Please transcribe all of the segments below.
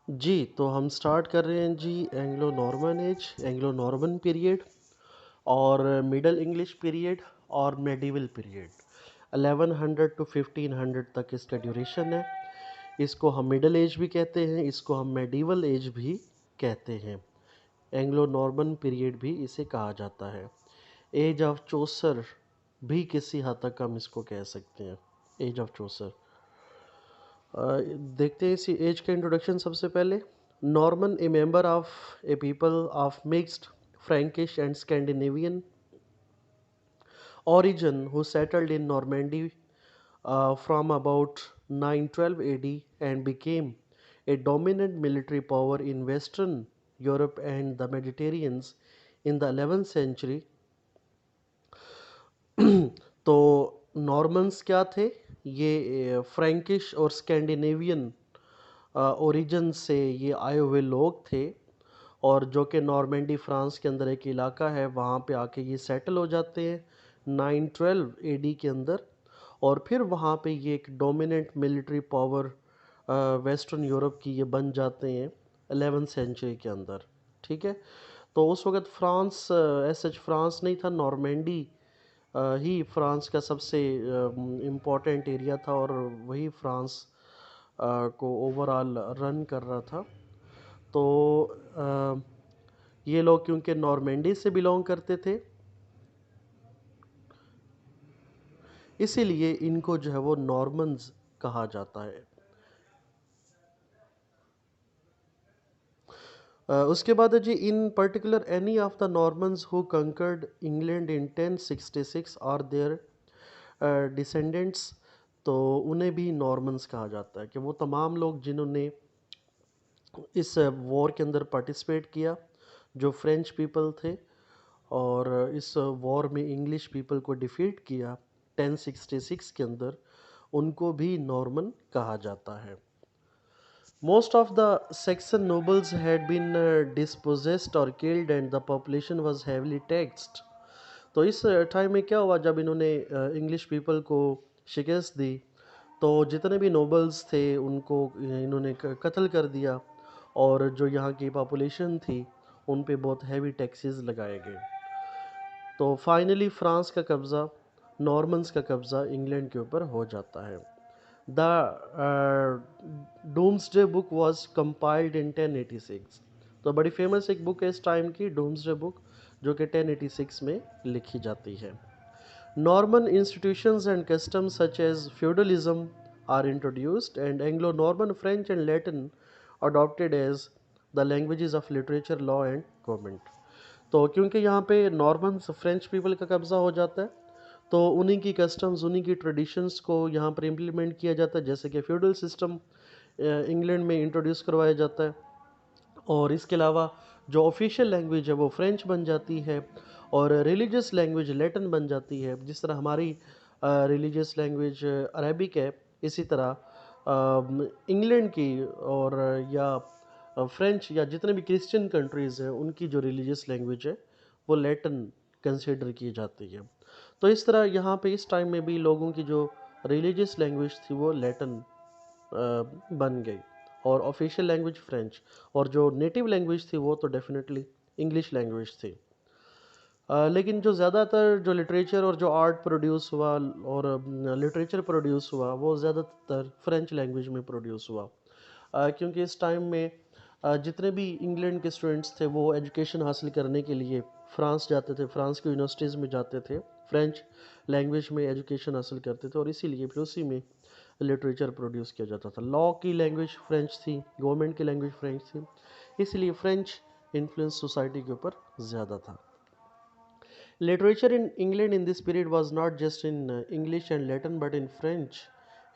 जी, तो हम स्टार्ट कर रहे हैं जी Anglo Norman age, Anglo Norman period और मिडल इंग्लिश पीरियड और मेडिवल पीरियड। 1100 टू 1500 तक इसका ड्यूरेशन है। इसको हम मिडल एज भी कहते हैं, इसको हम मेडिवल एज भी कहते हैं। एंग्लो नॉर्मन पीरियड भी इसे कहा जाता है। एज ऑफ चौसर भी किसी हद तक हम इसको कह सकते हैं, एज ऑफ चौसर। देखते हैं इसी एज का इंट्रोडक्शन। सबसे पहले Norman A member of A people of mixed Frankish and Scandinavian origin who settled in Normandy from about 912 AD and became a dominant military power in Western Europe and the Mediterranean in the 11th century। तो Normans क्या थे? ये Frankish और Scandinavian origin से ये आए हुए लोग थे, और जो कि नॉर्मेंडी फ्रांस के अंदर एक इलाका है, वहाँ पे आके ये सेटल हो जाते हैं 912 एडी के अंदर। और फिर वहाँ पे ये एक dominant military power western Europe की ये बन जाते हैं 11th सेंचुरी के अंदर। ठीक है। तो उस वक्त फ्रांस सच फ्रांस नहीं था, नॉर्मेंडी ही फ्रांस का सबसे इम्पोर्टेंट एरिया था, और वही फ्रांस को ओवरऑल रन कर रहा था। तो ये लोग क्योंकि नॉर्मेंडी से बिलोंग करते थे, इसीलिए इनको जो है वो नॉर्मन्स कहा जाता है। उसके बाद है जी, in particular any of the Normans who conquered England in 1066 और देयर डिसेंडेंट्स। तो उन्हें भी नॉर्मन्स कहा जाता है, कि वो तमाम लोग जिन्होंने इस वॉर के अंदर पार्टिसिपेट किया, जो फ्रेंच पीपल थे, और इस वॉर में इंग्लिश पीपल को डिफीट किया 1066 के अंदर, उनको भी नॉर्मन कहा जाता है। Most of the Saxon nobles had been dispossessed or killed and the population was heavily taxed। तो इस टाइम में क्या हुआ, जब इन्होंने इंग्लिश पीपल को शिकस्त दी, तो जितने भी नोबल्स थे उनको इन्होंने कत्ल कर दिया, और जो यहाँ की पॉपुलेशन थी उन पे बहुत हैवी टैक्सेस लगाए गए। तो फाइनली फ्रांस का कब्ज़ा, नॉर्मन्स का कब्ज़ा इंग्लैंड के ऊपर हो जाता है। The doomsday book was compiled in 1086। तो बड़ी फेमस एक बुक है इस टाइम की, डूम्सडे बुक, जो कि 1086 में लिखी जाती है। Norman institutions and customs such as feudalism are introduced and Anglo Norman French and Latin adopted as the languages of literature, law and government. तो क्योंकि यहाँ पे नॉर्मन फ्रेंच पीपल का कब्ज़ा हो जाता है, तो उन्हीं की कस्टम्स, उन्हीं की ट्रेडिशंस को यहाँ पर इम्प्लीमेंट किया जाता है, जैसे कि फ्यूडल सिस्टम इंग्लैंड में इंट्रोड्यूस करवाया जाता है। और इसके अलावा जो ऑफिशियल लैंग्वेज है वो फ्रेंच बन जाती है, और रिलीजियस लैंग्वेज लैटिन बन जाती है। जिस तरह हमारी रिलीजियस लैंग्वेज अरेबिक है, इसी तरह इंग्लैंड की और या फ्रेंच या जितने भी क्रिश्चियन कंट्रीज़ हैं, उनकी जो रिलीजियस लैंग्वेज है वो लैटिन कंसिडर की जाती है। तो इस तरह यहाँ पे इस टाइम में भी लोगों की जो रिलीजियस लैंग्वेज थी वो लैटिन बन गई, और ऑफिशियल लैंग्वेज फ्रेंच, और जो नेटिव लैंग्वेज थी वो तो डेफिनेटली इंग्लिश लैंग्वेज थी। लेकिन जो ज़्यादातर जो लिटरेचर और जो आर्ट प्रोड्यूस हुआ और लिटरेचर प्रोड्यूस हुआ, वो ज़्यादातर फ्रेंच लैंग्वेज में प्रोड्यूस हुआ। क्योंकि इस टाइम में जितने भी इंग्लैंड के स्टूडेंट्स थे वो एजुकेशन हासिल करने के लिए फ्रांस जाते थे, फ्रांस की यूनिवर्सिटीज़ में जाते थे, फ्रेंच लैंग्वेज में एजुकेशन हासिल करते थे, और इसीलिए फिर उसी में लिटरेचर प्रोड्यूस किया जाता था। लॉ की लैंग्वेज फ्रेंच थी, गवर्नमेंट की लैंग्वेज फ्रेंच थी, इसलिए फ्रेंच इन्फ्लुएंस सोसाइटी के ऊपर ज़्यादा था। Literature in England in this period was not just in English and Latin but in French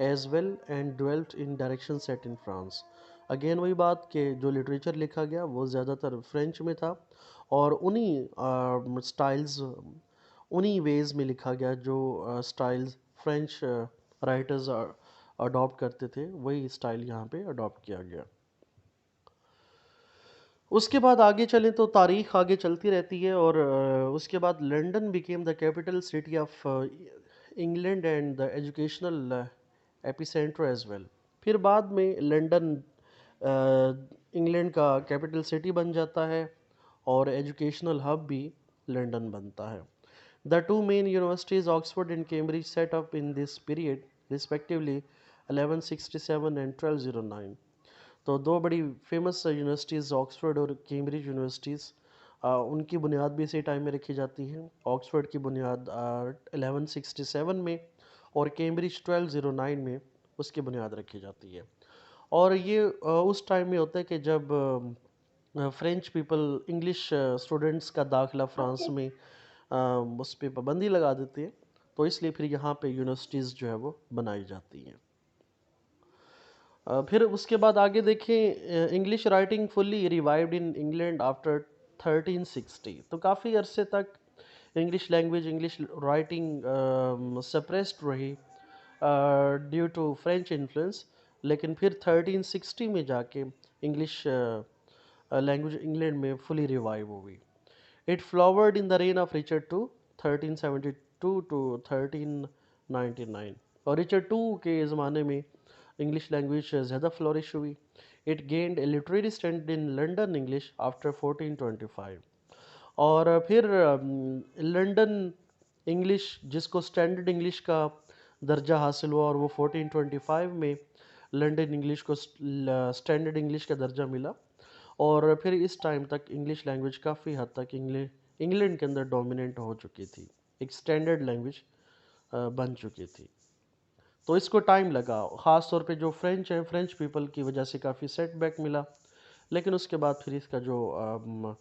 as well and dwelt in direction set in France। Again वही बात कि जो लिटरेचर लिखा गया वो ज़्यादातर फ्रेंच में था, और उन्हीं स्टाइल्स, उन्हीं वेज में लिखा गया जो स्टाइल्स फ्रेंच राइटर्स अडॉप्ट करते थे, वही स्टाइल यहाँ पे अडॉप्ट किया गया। उसके बाद आगे चलें तो तारीख आगे चलती रहती है, और उसके बाद London became the capital city of England and the educational epicentre as well. फिर बाद में लंदन इंग्लैंड का कैपिटल सिटी बन जाता है और एजुकेशनल हब भी लंदन बनता है। The two main universities Oxford and Cambridge set up in this period respectively 1167 and 1209। तो दो बड़ी फेमस यूनिवर्सिटीज़ ऑक्सफोर्ड और कैम्ब्रिज यूनिवर्सिटीज़, उनकी बुनियाद भी इसी टाइम में रखी जाती है। ऑक्सफोर्ड की बुनियाद 1167 में और कैम्ब्रिज 1209 में उसकी बुनियाद रखी जाती है। और ये उस टाइम में होता है कि जब फ्रेंच पीपल इंग्लिश स्टूडेंट्स का दाखिला फ्रांस में उस पर पाबंदी लगा देते हैं, तो इसलिए फिर यहाँ पे यूनिवर्सिटीज़ जो है वो बनाई जाती हैं। फिर उसके बाद आगे देखें, English writing fully revived in England after 1360। तो काफ़ी अरसे तक English language, English writing suppressed रही ड्यू टू फ्रेंच इन्फ्लुएंस। लेकिन फिर 1360 में जाके इंग्लिश लैंग्वेज इंग्लैंड में फुली रिवाइव हो गई। It flowered in the reign of Richard two 1372 to 1399। और रिचर्ड टू के ज़माने में इंग्लिश लैंग्वेज ज़्यादा फ्लोरिश हुई। It gained a literary stand in London English after 1425। और फिर लंदन इंग्लिश, जिसको स्टैंडर्ड इंग्लिश का दर्जा हासिल हुआ, और वो 1425 में लंदन इंग्लिश को स्टैंडर्ड इंग्लिश का दर्जा मिला। और फिर इस टाइम तक इंग्लिश लैंग्वेज काफ़ी हद तक इंग्लैंड के अंदर डोमिनेंट हो चुकी थी, एक स्टैंडर्ड लैंग्वेज बन चुकी थी। तो इसको टाइम लगा, ख़ास तौर पे जो फ्रेंच हैं, फ्रेंच पीपल की वजह से काफ़ी सेटबैक मिला। लेकिन उसके बाद फिर इसका जो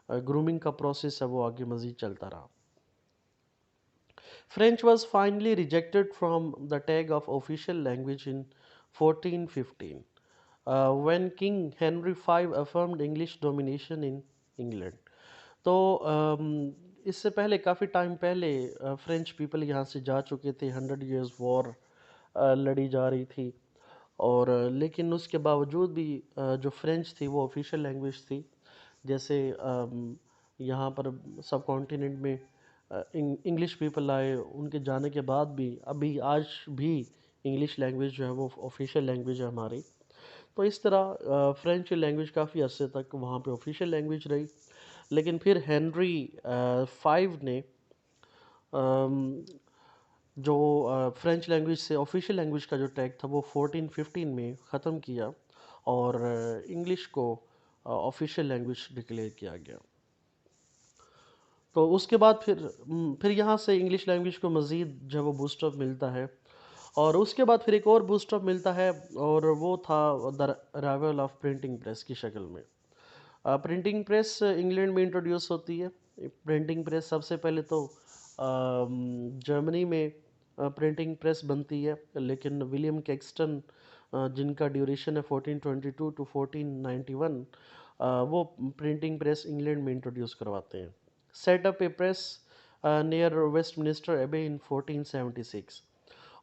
ग्रूमिंग का प्रोसेस है वो आगे मज़ीद चलता रहा। French was finally rejected from the tag of official language in 1415, when King Henry V affirmed English domination in England. तो इससे पहले काफ़ी टाइम पहले फ्रेंच पीपल यहाँ से जा चुके थे, 100 years वॉर लड़ी जा रही थी। और लेकिन उसके बावजूद भी जो फ्रेंच थी वो ऑफिशियल लैंग्वेज थी। जैसे यहाँ पर सब कॉन्टिनेंट में इंग्लिश पीपल आए, उनके जाने के बाद भी अभी आज भी इंग्लिश लैंग्वेज जो है वो ऑफिशियल लैंग्वेज है हमारी। तो इस तरह फ्रेंच लैंग्वेज काफ़ी अरसे तक वहाँ पे ऑफिशियल लैंग्वेज रही। लेकिन फिर हेनरी 5 ने जो फ्रेंच लैंग्वेज से ऑफिशियल लैंग्वेज का जो टैग था वो 1415 में ख़त्म किया और इंग्लिश को ऑफिशियल लैंग्वेज डिक्लेयर किया गया। तो उसके बाद फिर यहाँ से इंग्लिश लैंग्वेज को मज़ीद जो वो बूस्टअप मिलता है। और उसके बाद फिर एक और बूस्टअप मिलता है, और वो था the arrival of printing press की शक्ल में। प्रिंटिंग प्रेस इंग्लैंड में इंट्रोड्यूस होती है। प्रिंटिंग प्रेस सबसे पहले तो जर्मनी में प्रिंटिंग प्रेस बनती है, लेकिन विलियम कैक्सटन जिनका ड्यूरेशन है 1422 टू 1491, वो प्रिंटिंग प्रेस इंग्लैंड में इंट्रोड्यूस करवाते हैं। सेट अप ए प्रेस नियर वेस्टमिनिस्टर एबे इन 1476,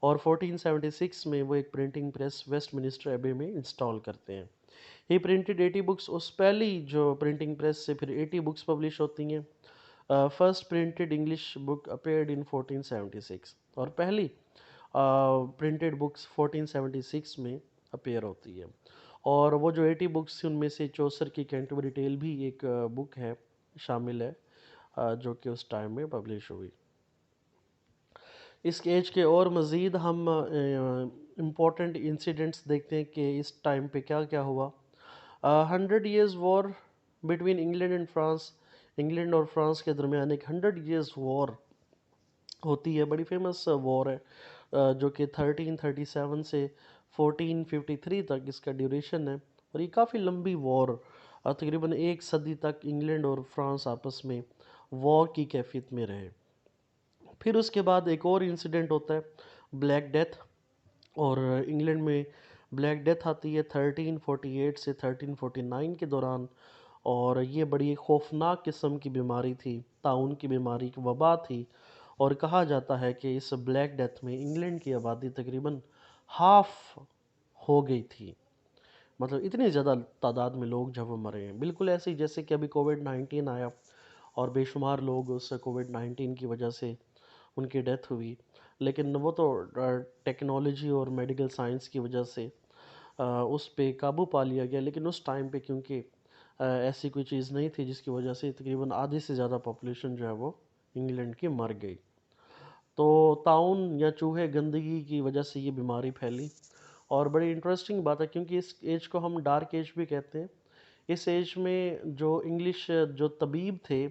और 1476 में वो एक प्रिंटिंग प्रेस वेस्टमिनिस्टर एबे में इंस्टॉल करते हैं। ही प्रिंटेड 80 बुक्स। उस पहली जो प्रिंटिंग प्रेस से फिर 80 बुक्स पब्लिश होती हैं। First printed English book appeared इन 1476, और पहली प्रिंटेड बुक्स 1476 में अपेयर होती है। और वो जो 80 बुक्स थी उनमें से चौसर की कैंटरबरी टेल भी एक बुक है, शामिल है, जो कि उस टाइम में पब्लिश हुई। इस एज के और मज़ीद हम इम्पोर्टेंट इंसिडेंट्स देखते हैं कि इस टाइम पे क्या क्या हुआ। 100 years war between England and France. England और फ्रांस के दरमियान एक 100 years वॉर होती है, बड़ी फेमस वॉर है, जो कि 1337 से 1453 तक इसका ड्यूरेशन है। और ये काफ़ी लंबी वॉर, तकरीबन एक सदी तक इंग्लैंड और फ्रांस आपस में वॉर की कैफियत में रहे। फिर उसके बाद एक और इंसिडेंट होता है, ब्लैक डेथ। और इंग्लैंड में ब्लैक डेथ आती है 1348 से 1349 के दौरान। और ये बड़ी एक खौफनाक किस्म की बीमारी थी, ताउन की बीमारी, की वबा थी। और कहा जाता है कि इस ब्लैक डेथ में इंग्लैंड की आबादी तकरीबन हाफ हो गई थी। मतलब इतनी ज़्यादा तादाद में लोग जब वो मरे हैं, बिल्कुल ऐसे ही जैसे कि अभी कोविड-19 आया और बेशुमार लोग उस कोविड-19 की वजह से उनकी डेथ हुई। लेकिन वो तो टेक्नोलॉजी और मेडिकल साइंस की वजह से उस पे काबू पा लिया गया। लेकिन उस टाइम पे क्योंकि ऐसी कोई चीज़ नहीं थी जिसकी वजह से तकरीबन आधे से ज़्यादा पॉपुलेशन जो है वो इंग्लैंड की मर गई। तो ताउन या चूहे गंदगी की वजह से ये बीमारी फैली। और बड़ी इंटरेस्टिंग बात है क्योंकि इस एज को हम डार्क एज भी कहते हैं। इस एज में जो इंग्लिश जो तबीब थे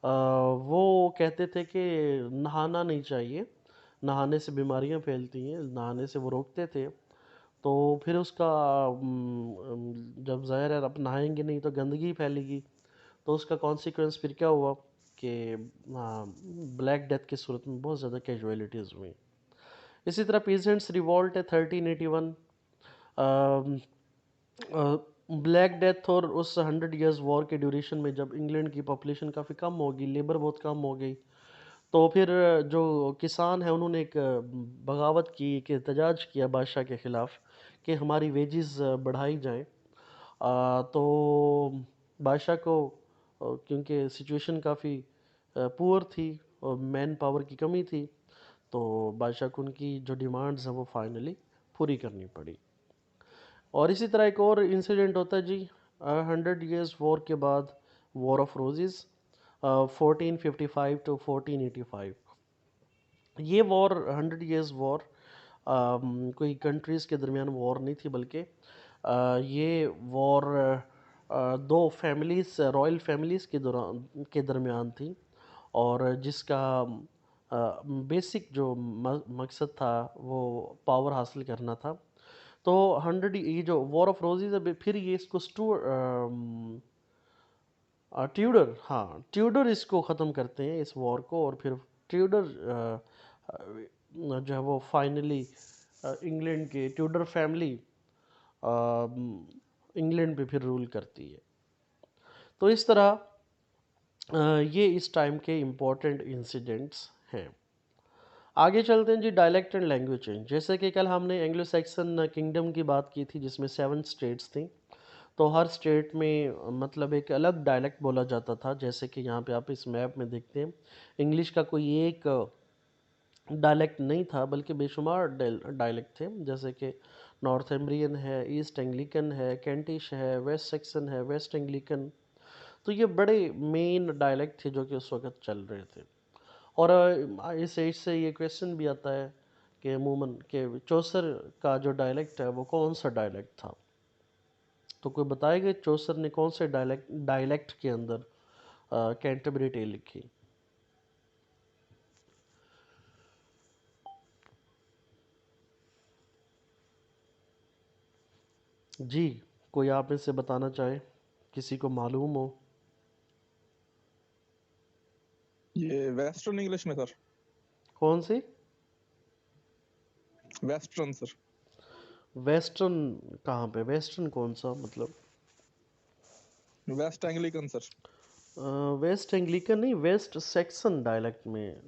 वो कहते थे कि नहाना नहीं चाहिए, नहाने से बीमारियां फैलती हैं, नहाने से वो रोकते थे। तो फिर उसका जब ज़ाहिर है अब नहाएंगे नहीं तो गंदगी फैलेगी, तो उसका कॉन्सिक्वेंस फिर क्या हुआ कि ब्लैक डेथ की सूरत में बहुत ज़्यादा कैजुअलिटीज़ हुई। इसी तरह पीजेंट्स रिवॉल्ट है 1381, ब्लैक डेथ और उस 100 ईयर्स वॉर के ड्यूरेशन में जब इंग्लैंड की पॉपुलेशन काफ़ी कम हो गई, लेबर बहुत कम हो गई, तो फिर जो किसान है उन्होंने एक बगावत की, एक एहतजाज किया बादशाह के ख़िलाफ़ कि हमारी वेजेस बढ़ाई जाएं। तो बादशाह को क्योंकि सिचुएशन काफ़ी पुअर थी और मैन पावर की कमी थी, तो बादशाह को उनकी जो डिमांड्स हैं वो फाइनली पूरी करनी पड़ी। और इसी तरह एक और इंसिडेंट होता है जी 100 ईयर्स वॉर के बाद, वॉर ऑफ रोजेस 1455 टू 1485। ये वॉर 100 ईयर्स वॉर कोई कंट्रीज़ के दरमियान वॉर नहीं थी, बल्कि ये वॉर दो फैमिलीज, रॉयल फैमिलीज़ के दौरान के दरमियान थी। और जिसका बेसिक जो मकसद था वो पावर हासिल करना था। तो 100 ये जो वॉर ऑफ रोजेज है, फिर ये इसको ट्यूडर, हाँ ट्यूडर इसको ख़त्म करते हैं इस वॉर को। और फिर ट्यूडर जो है वो फाइनली इंग्लैंड के ट्यूडर फैमिली इंग्लैंड पे फिर रूल करती है। तो इस तरह ये इस टाइम के इम्पोर्टेंट इंसिडेंट्स हैं। आगे चलते हैं जी, डायलेक्ट एंड लैंग्वेज चेंज। जैसे कि कल हमने एंग्लो सैक्सन किंगडम की बात की थी जिसमें 7 स्टेट्स थी। तो हर स्टेट में मतलब एक अलग डायलेक्ट बोला जाता था। जैसे कि यहाँ पे आप इस मैप में देखते हैं, इंग्लिश का कोई एक डायलेक्ट नहीं था बल्कि बेशुमार डायलेक्ट थे। जैसे कि नॉर्थ एम्ब्रियन है, ईस्ट एंग्लिकन है, कैंटिश है, वेस्ट सेक्सन है, वेस्ट एंग्लिकन। तो ये बड़े मेन डायलेक्ट थे जो कि उस वक्त चल रहे थे। और इस एज से ये क्वेश्चन भी आता है कि अमूमन के चौसर का जो डायलेक्ट है वो कौन सा डायलेक्ट था। तो कोई बताएगा चौसर ने कौन से डायलेक्ट के अंदर कैंटरबरी टेल लिखी। जी, कोई आप में से बताना चाहे, किसी को मालूम हो। ये वेस्टर्न इंग्लिश में सर। कौन सी? Western sir. वेस्टर्न कहाँ पे? वेस्टर्न कौन सा मतलब? West Anglican sir. West Anglican नहीं, वेस्ट सेक्सन डायलेक्ट में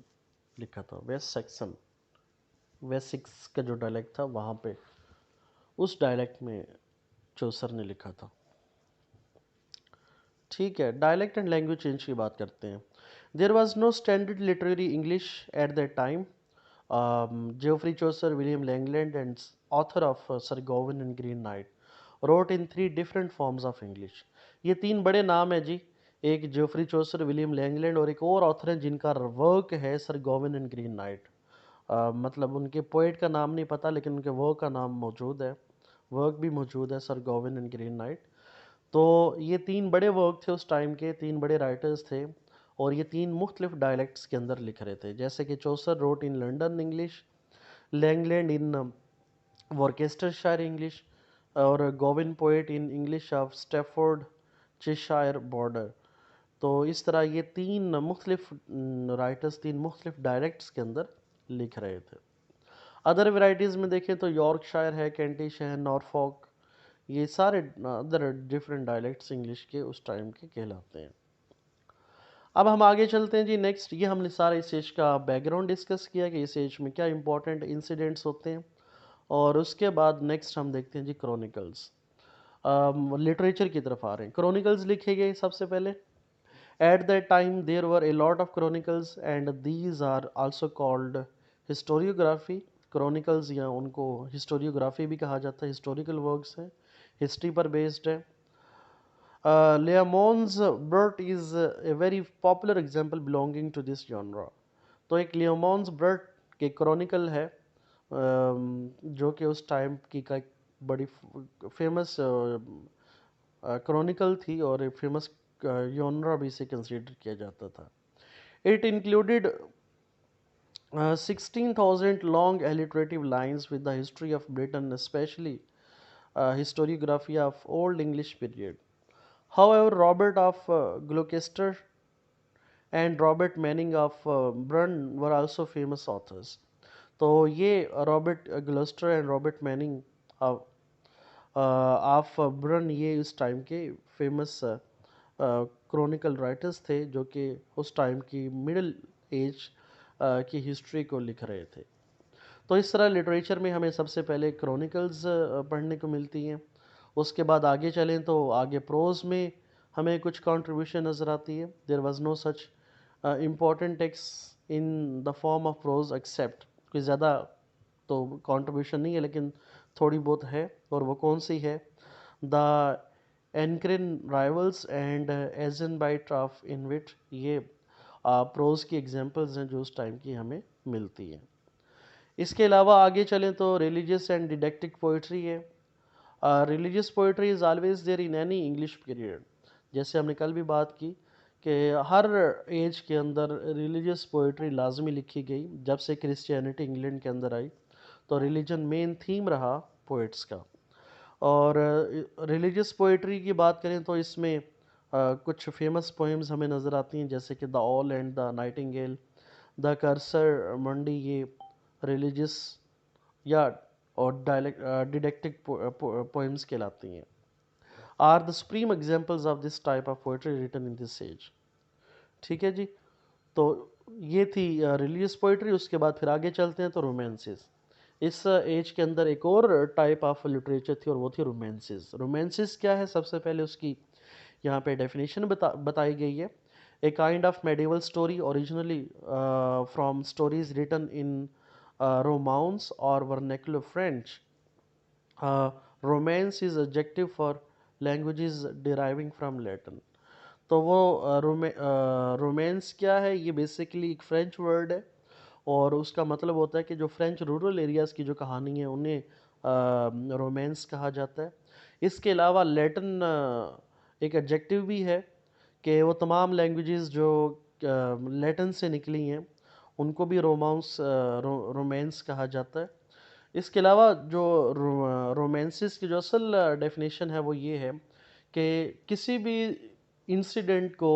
लिखा था। वेस्ट सेक्सन, वेसिक्स का जो डायलेक्ट था वहाँ पे, उस डायलेक्ट में चौसर ने लिखा था। ठीक है, डायलेक्ट एंड लैंग्वेज चेंज की बात करते हैं। There was no standard literary English at that time. Geoffrey Chaucer, William Langland, and author of Sir Gawain and Green Knight, wrote in 3 different forms of English. ये 3 बड़े नाम है जी, एक Geoffrey चौसर, William Langland और एक और ऑथर है जिनका वर्क है sir Gawain and Green night. मतलब उनके पोइट का नाम नहीं पता लेकिन उनके वर्क का नाम मौजूद है, वर्क भी मौजूद है, sir Gawain and Green night. तो ये 3 बड़े वर्क थे उस टाइम के, 3 बड़े राइटर्स थे और ये 3 मुख्तलिफ डायलेक्ट्स के अंदर लिख रहे थे। जैसे कि Chaucer wrote in London English, Langland in Worcestershire English और Gawain poet in English of Stafford Cheshire border. तो इस तरह ये 3 मुख्तलिफ राइटर्स 3 मुख्तलिफ डायलेक्ट्स के अंदर लिख रहे थे। अदर वेराइटीज़ में देखें तो यॉर्कशायर है, कैंटिश है, नॉरफॉक, ये सारे अदर डिफरेंट डायलेक्ट्स इंग्लिश के उस टाइम के कहलाते हैं। अब हम आगे चलते हैं जी नेक्स्ट। ये हमने सारा इस एज का बैकग्राउंड डिस्कस किया कि इस एज में क्या इंपॉर्टेंट इंसिडेंट्स होते हैं। और उसके बाद नेक्स्ट हम देखते हैं जी क्रॉनिकल्स। लिटरेचर की तरफ आ रहे हैं। क्रॉनिकल्स लिखे गए सबसे पहले। At that time there were a lot of chronicles and these are also called historiography. Chronicles या उनको हिस्टोरियोग्राफी भी कहा जाता है, हिस्टोरिकल वर्क्स हैं, हिस्ट्री पर बेस्ड है। Layamon's Brut is a very popular example belonging to this genre. तो एक लियोमोन्स बर्ट के क्रॉनिकल है, जो कि उस टाइम की का एक बड़ी फेमस क्रॉनिकल थी और एक फेमस जॉनरा भी इसे कंसिडर किया जाता था। It included 16,000 long alliterative lines with the history of Britain, especially historiography of Old English period. However, Robert of Gloucester and Robert Manning of Brun were also famous authors. तो ये Robert Gloucester and Robert Manning of Brunne ये उस time के famous Chronicle writers थे, जो कि उस time की मिडिल एज की हिस्ट्री को लिख रहे थे। तो इस तरह लिटरेचर में हमें सबसे पहले क्रॉनिकल्स पढ़ने को मिलती हैं। उसके बाद आगे चलें तो आगे प्रोज में हमें कुछ कंट्रीब्यूशन नज़र आती है। There was no such important text in the form of prose except, कोई ज़्यादा तो कंट्रीब्यूशन नहीं है लेकिन थोड़ी बहुत है, और वो कौन सी है? The Ancrene Riwle and Ayenbite of Inwit, ये प्रोज की एग्जांपल्स हैं जो उस टाइम की हमें मिलती हैं। इसके अलावा आगे चलें तो रिलीजियस एंड डिडेक्टिक पोइट्री है। Religious poetry is always there in any English period. जैसे हमने कल भी बात की कि हर एज के अंदर रिलीजियस पोइट्री लाजमी लिखी गई। जब से क्रिश्चियनिटी इंग्लैंड के अंदर आई तो रिलीजन मेन थीम रहा पोइट्स का। और रिलीजियस पोइट्री की बात करें तो इसमें कुछ फेमस पोएम्स हमें नज़र आती हैं, जैसे कि the Owl and the Nightingale, the Cursor Mundi, ये रिलीजियस या और डिडेक्टिक पोएम्स कहलाती हैं। Are the supreme examples of this type of poetry written in this age. ठीक है जी, तो ये थी रिलीजियस पोइट्री। उसके बाद फिर आगे चलते हैं तो रोमांसेस। इस एज के अंदर एक और टाइप ऑफ लिटरेचर थी और वो थी रोमांसेस। रोमांसेस क्या है? सबसे पहले उसकी यहाँ पे डेफिनेशन बताई गई है। A kind of medieval story originally from stories written in Romance और vernacular French. Romance is adjective for languages deriving from Latin. तो वो रोमांस क्या है? ये बेसिकली एक फ्रेंच वर्ड है और उसका मतलब होता है कि जो फ्रेंच रूरल एरियाज़ की जो कहानी है उन्हें रोमांस कहा जाता है। इसके अलावा लैटिन एक एडजेक्टिव भी है कि वो तमाम लैंग्वेजेस जो लैटिन से निकली हैं उनको भी रोमांस कहा जाता है। इसके अलावा जो रोमांसिस की जो असल डेफिनेशन है वो ये है कि किसी भी इंसिडेंट को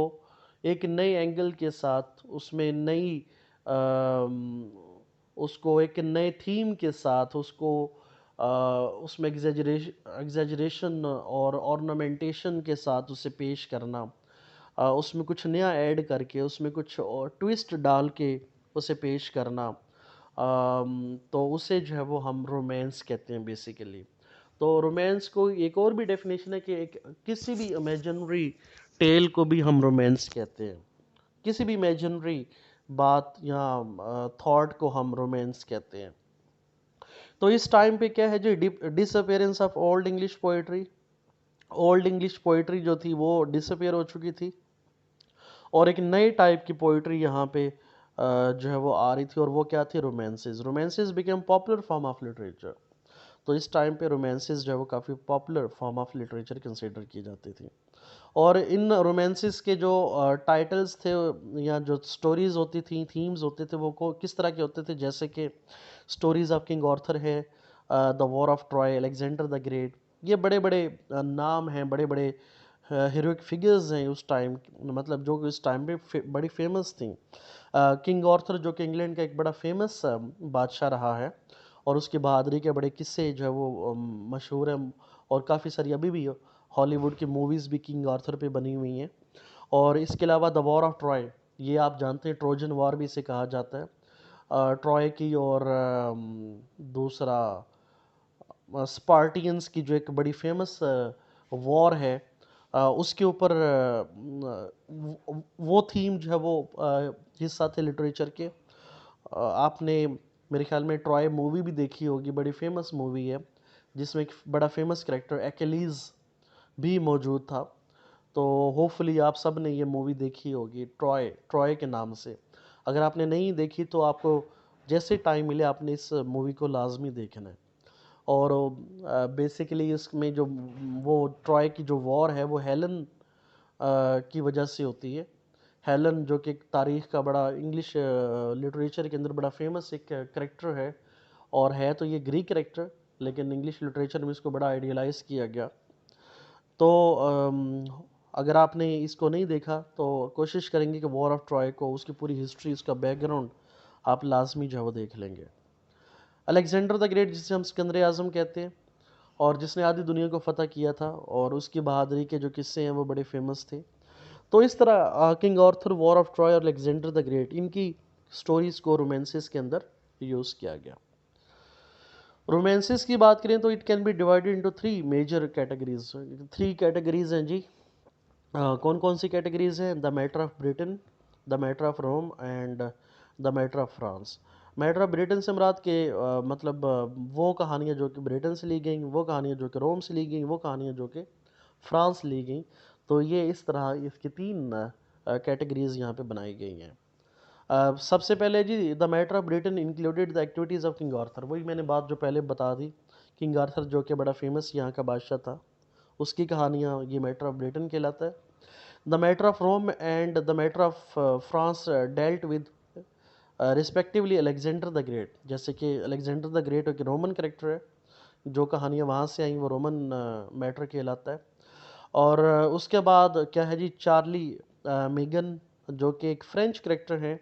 एक नए एंगल के साथ, उसमें नई अम, उसको एक नए थीम के साथ, उसको उसमें एग्जेजरेशन और ऑर्नामेंटेशन के साथ उसे पेश करना, उसमें कुछ नया ऐड करके, उसमें कुछ और ट्विस्ट डाल के उसे पेश करना, तो उसे जो है वो हम रोमांस कहते हैं बेसिकली। तो रोमांस को एक और भी डेफिनेशन है कि एक किसी भी इमेजिनरी टेल को भी हम रोमांस कहते हैं। किसी भी इमेजिनरी बात या थॉट को हम रोमांस कहते हैं। तो इस टाइम पे क्या है जी, disappearance of Old English poetry. Old English poetry जो थी वो डिसअपेयर हो चुकी थी और एक नई टाइप की पोइट्री यहाँ पे जो है वो आ रही थी, और वो क्या थी? Romances. Romances became popular form of literature. तो इस टाइम पे रोमांसेस जो है वो काफ़ी popular form of literature consider की जाती थी। और इन रोमांसेस के जो टाइटल्स थे या जो स्टोरीज होती थी, थीम्स होते थे, वो किस तरह के होते थे? जैसे कि स्टोरीज ऑफ किंग ऑर्थर है, the war of Troy, Alexander the great, ये बड़े बड़े नाम हैं, बड़े बड़े हीरोइक फिगर्स हैं उस टाइम, मतलब जो कि उस टाइम पे बड़ी फेमस थी। किंग ऑर्थर जो कि इंग्लैंड का एक बड़ा फेमस बादशाह रहा है और उसकी बहादुरी के बड़े किस्से जो है वो मशहूर हैं, और काफ़ी सारी अभी भी हॉलीवुड की मूवीज़ भी किंग आर्थर पे बनी हुई हैं। और इसके अलावा द वॉर ऑफ ट्रॉय, ये आप जानते हैं, ट्रोजन वॉर भी इसे कहा जाता है। ट्रॉय की और दूसरा स्पार्टियंस की जो एक बड़ी फेमस वॉर है, उसके ऊपर वो थीम जो है वो हिस्सा थे लिटरेचर के। आपने मेरे ख्याल में ट्रॉय मूवी भी देखी होगी, बड़ी फेमस मूवी है जिसमें एक बड़ा फेमस कैरेक्टर एक्लीज भी मौजूद था। तो होपफुली आप सब ने ये मूवी देखी होगी ट्रॉय, ट्रॉय के नाम से। अगर आपने नहीं देखी तो आपको जैसे टाइम मिले आपने इस मूवी को लाजमी देखना है। और बेसिकली इसमें जो वो ट्रॉय की जो वॉर है वो हेलन की वजह से होती है। हेलन जो कि एक तारीख का बड़ा इंग्लिश लिटरेचर के अंदर बड़ा फेमस एक करेक्टर है, और है तो ये ग्रीक करेक्टर, लेकिन इंग्लिश लिटरेचर में इसको बड़ा आइडियलाइज किया गया। तो अगर आपने इसको नहीं देखा तो कोशिश करेंगे कि वॉर ऑफ ट्रॉय को, उसकी पूरी हिस्ट्री, उसका बैकग्राउंड आप लाजमी जो है वो देख लेंगे। अलेक्जेंडर द ग्रेट, जिसे हम सिकंदर आज़म कहते हैं, और जिसने आधी दुनिया को फ़तह किया था, और उसकी बहादुरी के जो किस्से हैं वो बड़े फेमस थे। तो इस तरह king Arthur, war of Troy और अलेक्जेंडर द ग्रेट, इनकी स्टोरीज़ को रोमांसेस के अंदर यूज़ किया गया। रोमांसेस की बात करें तो it can be divided into three major categories. Three categories हैं जी। कौन कौन सी कैटेगरीज हैं? The matter of Britain, the matter of Rome and the matter of France. Matter of Britain से मुराद के मतलब वो कहानियाँ जो कि ब्रिटेन से ली गई, वो कहानियाँ जो कि रोम से ली गई, वो कहानियाँ जो कि फ्रांस ली गई। तो ये इस तरह इसकी तीन कैटेगरीज यहाँ पे बनाई गई हैं। सबसे पहले जी, the matter of Britain included the activities of King Arthur. वही मैंने बात जो पहले बता दी, किंग आर्थर जो कि बड़ा फेमस यहाँ का बादशाह था, उसकी कहानियाँ ये मैटर ऑफ ब्रिटेन कहलाता है। The matter of Rome and the matter of France dealt with respectively Alexander the Great. जैसे कि अलेक्जेंडर द ग्रेट एक रोमन करेक्टर है, जो कहानियाँ वहाँ से आई वो रोमन मैटर कहलाता है। और उसके बाद क्या है जी, चार्ली मेगन, जो कि एक फ्रेंच करेक्टर है,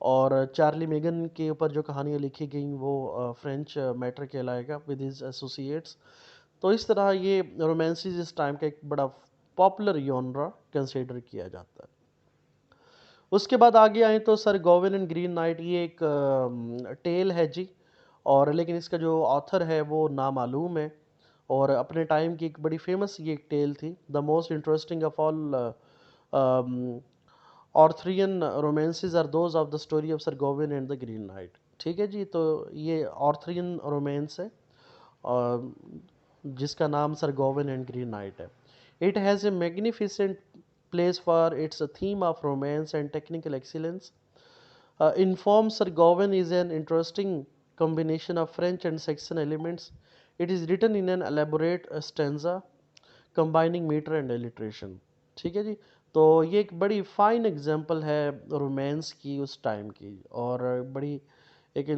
और चार्ली मेगन के ऊपर जो कहानियाँ लिखी गई वो फ्रेंच मैटर कहलाएगा विद हिज एसोसिएट्स। तो इस तरह ये रोमांसिस इस टाइम का एक बड़ा पॉपुलर जॉनरा कंसीडर किया जाता है। उसके बाद आगे आए तो sir Gawain and Green night, ये एक टेल है जी, और लेकिन इसका जो ऑथर है वो नामालूम है, और अपने टाइम की एक बड़ी फेमस ये एक टेल थी। The most interesting of all Arthurian romances are those of the story of Sir Gawain and the Green Knight. ठीक है जी, तो ये ऑर्थरियन रोमांस है, और जिसका नाम Sir Gawain and Green Knight है। It has a magnificent place for its theme of romance and technical excellence. Informed Sir Gawain is an interesting combination of French and Saxon elements. It is written in an elaborate stanza combining meter and alliteration. ठीक है जी, तो ये एक बड़ी fine example है romance की उस time की, और बड़ी एक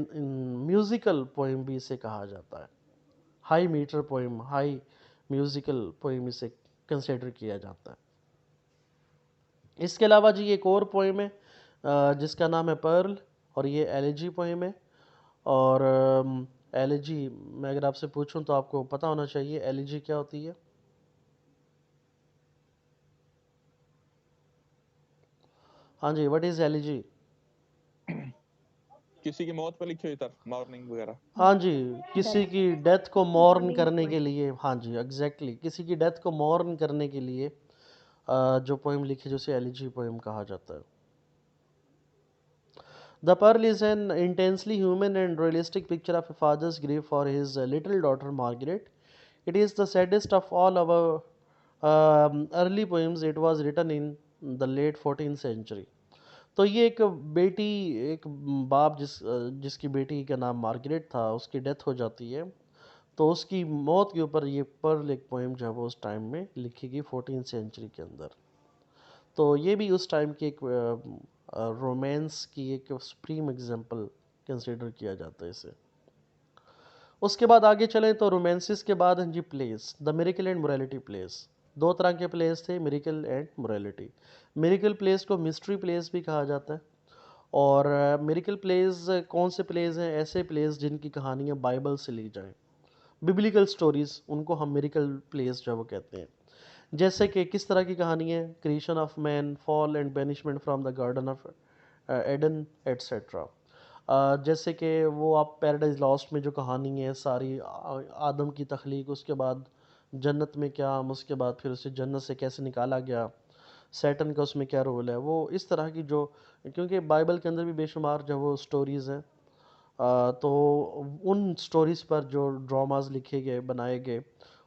म्यूजिकल पोइम भी इसे कहा जाता है। High metre poem, high musical poem इसे कंसिडर किया जाता है। इसके अलावा जी एक और पोइम है जिसका नाम है पर्ल, और ये एलिजी पोइम है। और एलिजी, मैं अगर आपसे पूछूं तो आपको पता होना चाहिए एलिजी क्या होती है। हाँ जी, व्हाट इज एलिजी? किसी की मौत पे लिखी हुई सर, मॉर्निंग वगैरह। हाँ जी, किसी की डेथ को मॉर्न Mourning करने के poem. लिए, हाँ जी एग्जैक्टली, किसी की डेथ को मॉर्न करने के लिए जो पोइम लिखी, जो उसे एलिजी पोइम कहा जाता है। The Pearl is an intensely human and realistic picture of a father's grief for his little daughter Margaret. It is the saddest of all our early poems. It was written in the late 14th century. तो ये एक बेटी, एक बाप जिसकी बेटी का नाम मार्गरेट था, उसकी डेथ हो जाती है, तो उसकी मौत के ऊपर ये पर्ल एक पोएम जो है वो उस टाइम में लिखी गई 14th सेंचुरी के अंदर। तो ये भी उस टाइम की एक रोमांस की एक सुप्रीम एग्जांपल कंसिडर किया जाता है इसे। उसके बाद आगे चलें तो रोमांसिस के बाद हैं जी plays, the miracle and morality plays. दो तरह के प्लेस थे, miracle and morality. Miracle plays को मिस्ट्री प्लेस भी कहा जाता है। और मिरेकल प्लेस कौन से प्लेस हैं? ऐसे प्लेस जिनकी कहानियाँ बाइबल से ली जाएं, बिब्लिकल स्टोरीज, उनको हम मिरेकल प्लेस जो वो कहते हैं। जैसे कि किस तरह की कहानी है? Creation of man, fall and banishment from the garden of Eden etcetera. जैसे कि वो आप पैराडाइज लॉस्ट में जो कहानी है सारी, आदम की तख्लीक, उसके बाद जन्नत में क्या, उसके बाद फिर उसे जन्नत से कैसे निकाला गया, सैटन का उसमें क्या रोल है, वो इस तरह की जो, क्योंकि बाइबल के अंदर भी बेशुमार जो वो स्टोरीज़ हैं तो उन स्टोरीज़ पर जो ड्रामास लिखे गए बनाए गए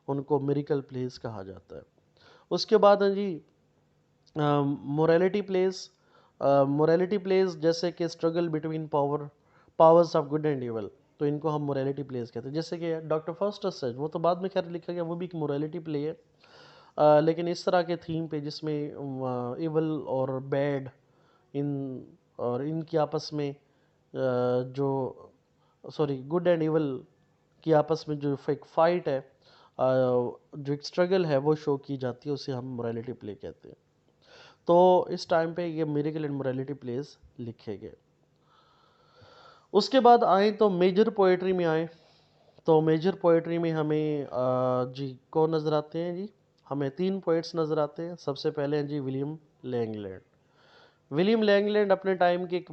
उनको मिरेकल प्लेस कहा जाता है। उसके बाद हैं जी मोरालिटी प्लेस जैसे कि struggle between powers of good and evil, तो इनको हम मोरालिटी प्लेस कहते हैं। जैसे कि डॉक्टर फास्टस है, वो तो बाद में खैर लिखा गया, वो भी एक मोरालिटी प्ले है। लेकिन इस तरह के थीम पे जिसमें इवल और बैड इन और इनकी आपस में जो सॉरी गुड एंड इवल की आपस में जो एक फाइट है, जो एक स्ट्रगल है वो शो की जाती है, उसे हम मोरालिटी प्ले कहते हैं। तो इस टाइम पे ये मिरेकल एंड मोरालिटी प्लेस लिखे गए। उसके बाद आए तो मेजर पोएट्री में आए, तो मेजर पोएट्री में हमें जी कौन नज़र आते हैं जी, हमें तीन पोइट्स नज़र आते हैं। सबसे पहले हैं जी विलियम लैंगलैंड। विलियम लैंगलैंड अपने टाइम के एक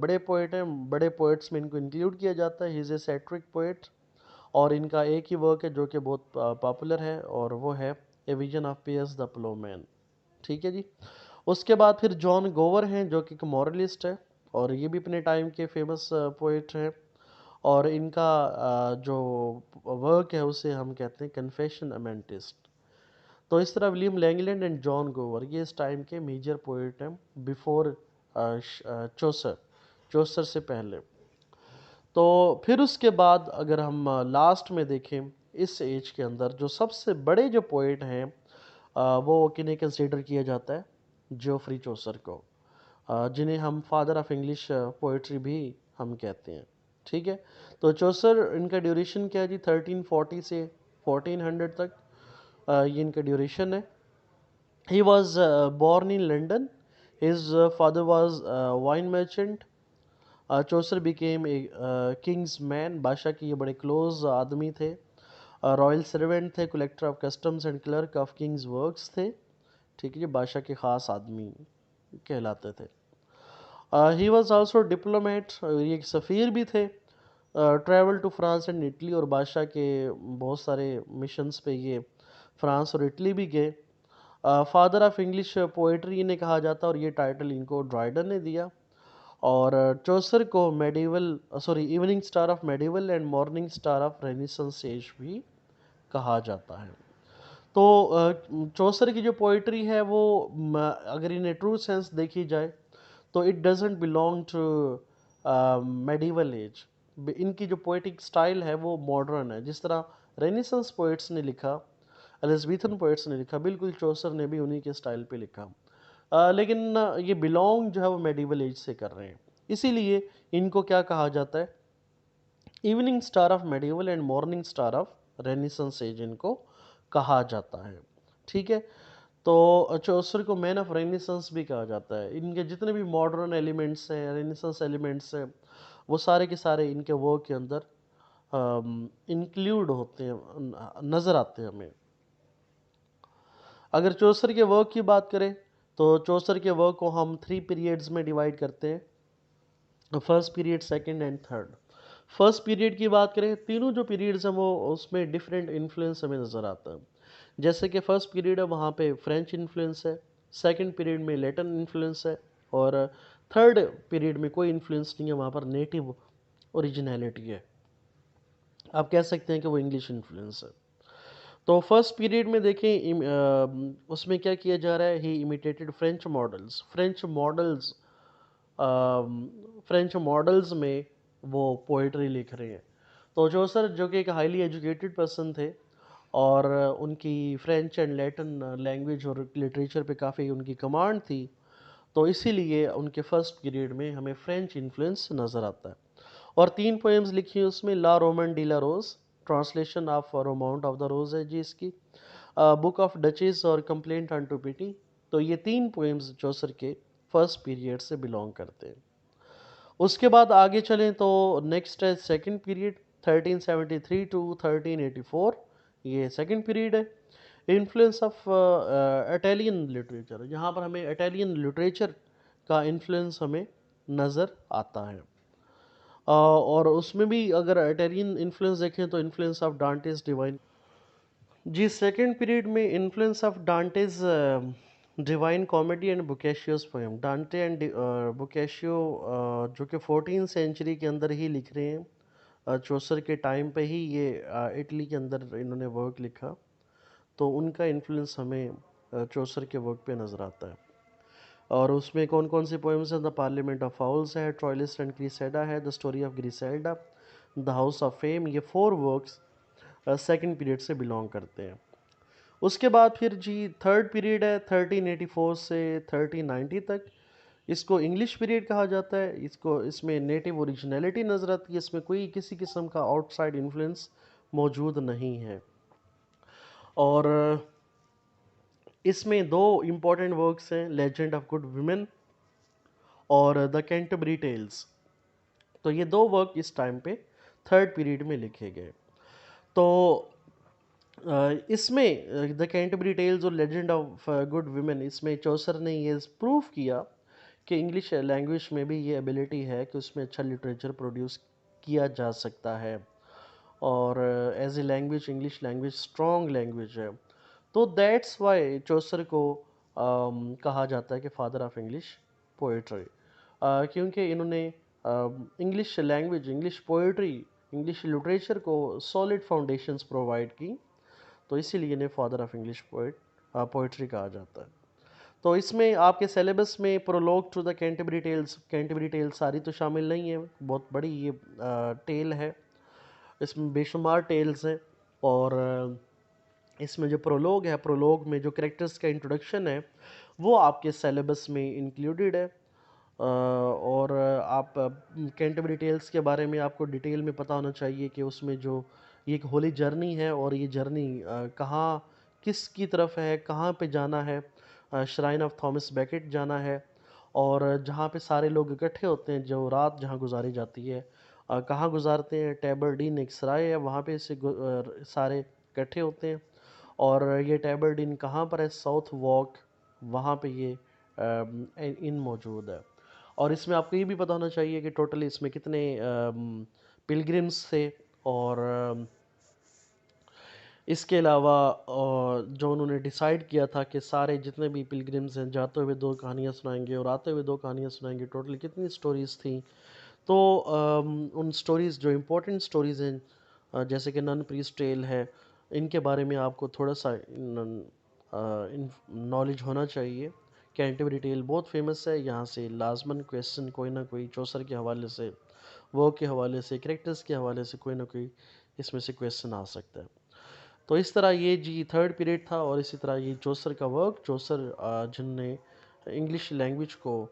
बड़े पोएट हैं, बड़े पोएट्स में इनको इंक्लूड किया जाता है। He is a citric poet, और इनका एक ही वर्क है जो कि बहुत पॉपुलर है, और वो है a vision of Piers the Ploughman. ठीक है जी। उसके बाद फिर जॉन गोवर हैं जो कि एक मॉरलिस्ट है, और ये भी अपने टाइम के फेमस पोइट हैं, और इनका जो वर्क है उसे हम कहते हैं कन्फेशन अमेंटिस्ट। तो इस तरह विलियम लैंगलैंड एंड जॉन गोवर ये इस टाइम के मेजर पोइट हैं बिफोर चोसर, चोसर से पहले। तो फिर उसके बाद अगर हम लास्ट में देखें इस एज के अंदर जो सबसे बड़े जो पोइट हैं, वो किन्हें कंसीडर किया जाता है, जोफ्री चोसर को, जिन्हें हम फादर ऑफ इंग्लिश पोइट्री भी हम कहते हैं। ठीक है। तो चौसर इनका ड्यूरेशन क्या है जी, 1340 से 1400 तक ये इनका ड्यूरेशन है। He was born in London, his father was wine merchant. Chaucer became a Kings man, बादशाह के ये बड़े क्लोज आदमी थे, रॉयल सर्वेंट थे, collector of customs and clerk of Kings works थे। ठीक है जी, बादशाह के ख़ास आदमी कहलाते थे। ही वॉज आल्सो डिप्लोमेट, ये एक सफ़ीर भी थे। Travel to France and Italy, और बादशाह के बहुत सारे मिशंस पे ये फ्रांस और इटली भी गए। फादर ऑफ इंग्लिश पोइट्री इन्हें कहा जाता, और ये टाइटल इनको ड्राइडन ने दिया। और चौसर को medieval sorry evening star of medieval and morning star of renaissance as भी कहा जाता है। तो चौसर की जो पोइट्री है वो अगर इन्हें ट्रू सेंस देखी जाए तो it doesn't belong to medieval age. इनकी जो पोइटिक स्टाइल है वो मॉडर्न है, जिस तरह रेनेसांस पोइट्स ने लिखा, एलिज़ाबेथन पोइट्स ने लिखा, बिल्कुल चौसर ने भी उन्हीं के स्टाइल पे लिखा। लेकिन ये बिलोंग जो है वो मेडिवल एज से कर रहे हैं, इसीलिए इनको क्या कहा जाता है, evening star of medieval and morning star of renaissance age इनको कहा जाता है। ठीक है। तो चौसर को मैन ऑफ रेनेसांस भी कहा जाता है। इनके जितने भी मॉडर्न एलिमेंट्स हैं, रेनेसांस एलिमेंट्स हैं, वो सारे के सारे इनके वर्क के अंदर इंक्लूड होते हैं, नज़र आते हैं हमें। अगर चौसर के वर्क की बात करें तो चौसर के वर्क को हम 3 पीरियड्स में डिवाइड करते हैं, first period, second and third. First period की बात करें, तीनों जो पीरियड्स हैं वो उसमें डिफरेंट इन्फ्लुएंस हमें नज़र आता है। जैसे कि फर्स्ट पीरियड है वहाँ पे फ्रेंच इन्फ्लुएंस है, सेकंड पीरियड में लैटिन इन्फ्लुएंस है, और थर्ड पीरियड में कोई इन्फ्लुएंस नहीं है, वहाँ पर नेटिव ओरिजिनलिटी है। आप कह सकते हैं कि वो इंग्लिश इन्फ्लुएंस है। तो फर्स्ट पीरियड में देखें उसमें क्या किया जा रहा है, he imitated French models. French models में वो पोइट्री लिख रहे हैं। तो चौसर जो कि एक हाईली एजुकेटेड पर्सन थे, और उनकी फ्रेंच एंड लैटिन लैंग्वेज और लिटरेचर पे काफ़ी उनकी कमांड थी, तो इसीलिए उनके फर्स्ट पीरियड में हमें फ्रेंच इन्फ्लुएंस नज़र आता है। और 3 पोएम्स लिखी हैं उसमें, la Roman de la Rose, translation of Romaunt of the Rose है जी इसकी, बुक ऑफ डचेस और कंप्लेंट ऑन टू पिटी। तो ये 3 पोएम्स चौसर के फर्स्ट पीरियड से बिलोंग करते हैं। उसके बाद आगे चलें तो नेक्स्ट है सेकंड पीरियड, 1373 टू 1384, ये सेकंड पीरियड है। इन्फ्लुएंस ऑफ इटालियन लिटरेचर, यहाँ पर हमें इटालियन लिटरेचर का इन्फ्लुएंस हमें नज़र आता है। और उसमें भी अगर इटालियन इन्फ्लुएंस देखें तो इन्फ्लुएंस ऑफ डांटेस डिवाइन। जी सेकंड पीरियड में influence of Dante's Divine Comedy and Boccaccio's poem. Dante and Boccaccio जो कि 14 सेंचुरी के अंदर ही लिख रहे हैं, चौसर के टाइम पे ही ये इटली के अंदर इन्होंने वर्क लिखा, तो उनका इन्फ्लुएंस हमें चौसर के वर्क पे नज़र आता है। और उसमें कौन कौन सी पोएम्स हैं? द पार्लियामेंट ऑफ फाउल्स है, ट्रॉयलिस्ट एंड क्रिसेडा है, the story of Griselda, the House of Fame. ये 4 वर्क्स सेकंड पीरियड से बिलोंग करते हैं। उसके बाद फिर जी थर्ड पीरियड है 1384 से 1390 तक। इसको इंग्लिश पीरियड कहा जाता है। इसमें नेटिव ओरिजिनलिटी नज़र आती है, इसमें कोई किसी किस्म का आउटसाइड इन्फ्लुएंस मौजूद नहीं है। और इसमें 2 इम्पॉर्टेंट वर्क्स हैं, लेजेंड ऑफ गुड वुमेन और द कैंटरबरी टेल्स। तो ये 2 वर्क इस टाइम पे थर्ड पीरियड में लिखे गए। तो इसमें द कैंटरबरी टेल्स और लेजेंड ऑफ गुड वुमेन, इसमें चौसर ने ये प्रूव किया कि इंग्लिश लैंग्वेज में भी ये एबिलिटी है कि उसमें अच्छा लिटरेचर प्रोड्यूस किया जा सकता है। और as a language English language strong language है। तो दैट्स वाई चौसर को कहा जाता है कि फादर ऑफ इंग्लिश पोएट्री, क्योंकि इन्होंने English language, English poetry, English literature को सॉलिड फाउंडेशंस प्रोवाइड की, तो इसीलिए इन्हें फादर ऑफ इंग्लिश पोएट्री कहा जाता है। तो इसमें आपके सिलेबस में prologue to the Canterbury Tales सारी तो शामिल नहीं है, बहुत बड़ी ये टेल है, इसमें बेशुमार टेल्स हैं। और इसमें जो प्रोलॉग है, प्रोलॉग में जो कैरेक्टर्स का इंट्रोडक्शन है वो आपके सिलेबस में इंक्लूडेड है। और आप कैंटरबरी टेल्स के बारे में आपको डिटेल में पता होना चाहिए कि उसमें जो ये एक होली जर्नी है, और ये जर्नी कहाँ किस की तरफ है, कहाँ पे जाना है। श्राइन ऑफ थॉमस बेकेट जाना है, और जहाँ पे सारे लोग इकट्ठे होते हैं, जो रात जहाँ गुजारी जाती है, कहाँ गुजारते हैं? टैबरडीन एक सराय है, वहाँ पे सारे इकट्ठे होते हैं। और ये टैबरडीन कहाँ पर है? साउथ वॉक, वहाँ पे ये इन मौजूद है। और इसमें आपको ये भी पता होना चाहिए कि टोटल इसमें कितने पिलग्रिम्स थे। और इसके अलावा जो उन्होंने डिसाइड किया था कि सारे जितने भी पिलग्रिम्स हैं, जाते हुए 2 कहानियाँ सुनाएंगे और आते हुए 2 कहानियाँ सुनाएंगे, टोटल कितनी स्टोरीज़ थी। तो उन स्टोरीज़, जो इम्पोर्टेंट स्टोरीज़ हैं, जैसे कि नन प्रीस्ट टेल है, इनके बारे में आपको थोड़ा सा नॉलेज होना चाहिए। कैंटरबरी टेल बहुत फेमस है, यहाँ से लाजमन क्वेश्चन कोई ना कोई चौसर के हवाले से, वर्क के हवाले से, कैरेक्टर्स के हवाले से कोई ना कोई इसमें से क्वेश्चन आ सकता है। तो इस तरह ये जी थर्ड पीरियड था, और इसी तरह ये चौसर का वर्क, चौसर जिनने इंग्लिश लैंग्वेज को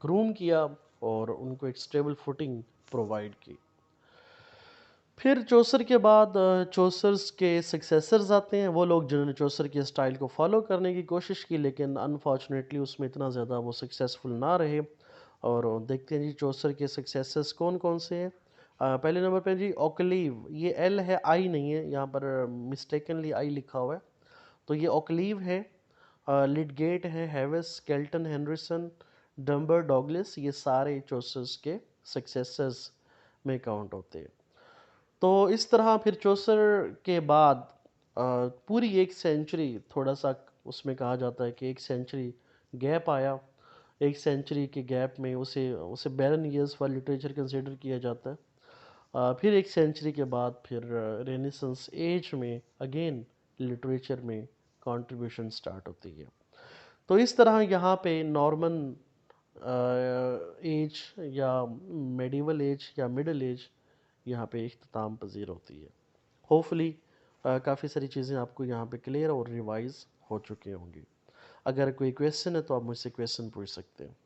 ग्रूम किया और उनको एक स्टेबल फुटिंग प्रोवाइड की। फिर चौसर के बाद चौसर्स के सक्सेसर्स आते हैं, वो लोग जिन्होंने चौसर के स्टाइल को फॉलो करने की कोशिश की, लेकिन अनफॉर्चुनेटली उसमें इतना ज़्यादा वो सक्सेसफुल ना रहे। और देखते हैं जी चौसर के सक्सेसर्स कौन कौन से हैं। पहले नंबर पे जी ओकलीव, ये एल है, आई नहीं है यहाँ पर, मिस्टेकनली आई लिखा हुआ है, तो ये ओकलीव है। लिडगेट है, हैविस, केल्टन हेनरिसन, डम्बर, डॉगलिस, ये सारे चौसर्स के सक्सेसर्स में काउंट होते हैं। तो इस तरह फिर चौसर के बाद पूरी एक सेंचुरी, थोड़ा सा उसमें कहा जाता है कि एक सेंचुरी गैप आया। एक सेंचुरी के गैप में उसे उसे बैरन ईयर्स फॉर लिटरेचर कंसिडर किया जाता है। फिर एक सेंचुरी के बाद फिर रेनेसांस एज में अगेन लिटरेचर में कंट्रीब्यूशन स्टार्ट होती है। तो इस तरह यहाँ पे नॉर्मन एज या मेडिवल एज या मिडल एज यहाँ पे इख्तिताम पजीर होती है। होपफुली काफ़ी सारी चीज़ें आपको यहाँ पे क्लियर और रिवाइज हो चुकी होंगी। अगर कोई क्वेश्चन है तो आप मुझसे क्वेश्चन पूछ सकते हैं।